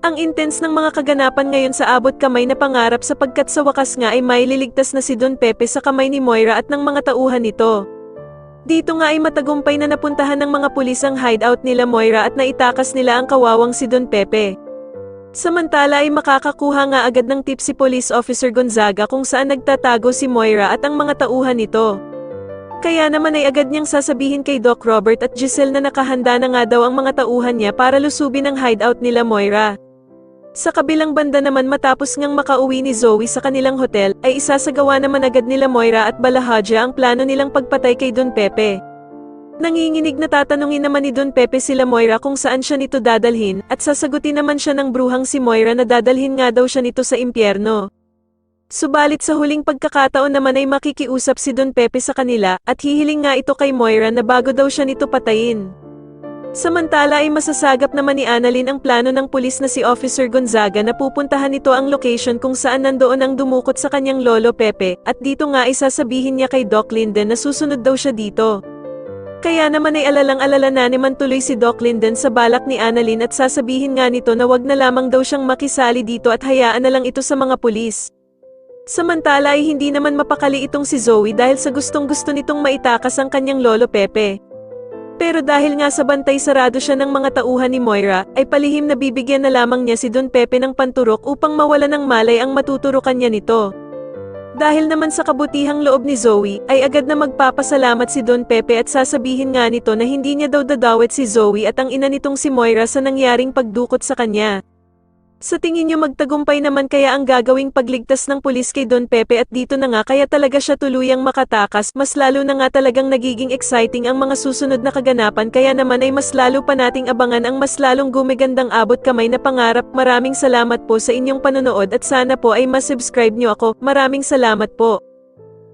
Ang intense ng mga kaganapan ngayon sa abot kamay na pangarap sapagkat sa wakas nga ay maililigtas na si Don Pepe sa kamay ni Moira at ng mga tauhan nito. Dito nga ay matagumpay na napuntahan ng mga pulis ang hideout nila Moira at naitakas nila ang kawawang si Don Pepe. Samantala ay makakakuha nga agad ng tip si Police Officer Gonzaga kung saan nagtatago si Moira at ang mga tauhan nito. Kaya naman ay agad niyang sasabihin kay Doc Robert at Giselle na nakahanda na nga daw ang mga tauhan niya para lusubin ang hideout nila Moira. Sa kabilang banda naman matapos ngang makauwi ni Zoe sa kanilang hotel, ay isasagawa naman agad nila Moira at Balahaja ang plano nilang pagpatay kay Don Pepe. Nanginginig na tatanungin naman ni Don Pepe sila Moira kung saan siya nito dadalhin, at sasagutin naman siya ng bruhang si Moira na dadalhin nga daw siya nito sa impyerno. Subalit sa huling pagkakataon naman ay makikiusap si Don Pepe sa kanila, at hihiling nga ito kay Moira na bago daw siya nito patayin. Samantala ay masasagap naman ni Annalyn ang plano ng pulis na si Officer Gonzaga na pupuntahan nito ang location kung saan nandoon ang dumukot sa kanyang lolo Pepe, at dito nga ay sasabihin niya kay Doc Linden na susunod daw siya dito. Kaya naman ay alalang-alala na naman tuloy si Doc Linden sa balak ni Annalyn at sasabihin nga nito na wag na lamang daw siyang makisali dito at hayaan na lang ito sa mga pulis. Samantala ay hindi naman mapakali itong si Zoe dahil sa gustong-gusto nitong maitakas ang kanyang lolo Pepe. Pero dahil nga sa bantay sarado siya ng mga tauhan ni Moira, ay palihim na bibigyan na lamang niya si Don Pepe ng panturok upang mawala ng malay ang matuturukan niya nito. Dahil naman sa kabutihang loob ni Zoe, ay agad na magpapasalamat si Don Pepe at sasabihin nga nito na hindi niya daw dadawit si Zoe at ang ina nitong si Moira sa nangyaring pagdukot sa kanya. Sa tingin niyo magtagumpay naman kaya ang gagawing pagligtas ng pulis kay Don Pepe at dito na nga kaya talaga siya tuluyang makatakas, mas lalo na nga talagang nagiging exciting ang mga susunod na kaganapan kaya naman ay mas lalo pa nating abangan ang mas lalong gumigandang abot kamay na pangarap. Maraming salamat po sa inyong panonood at sana po ay mas subscribe niyo ako. Maraming salamat po.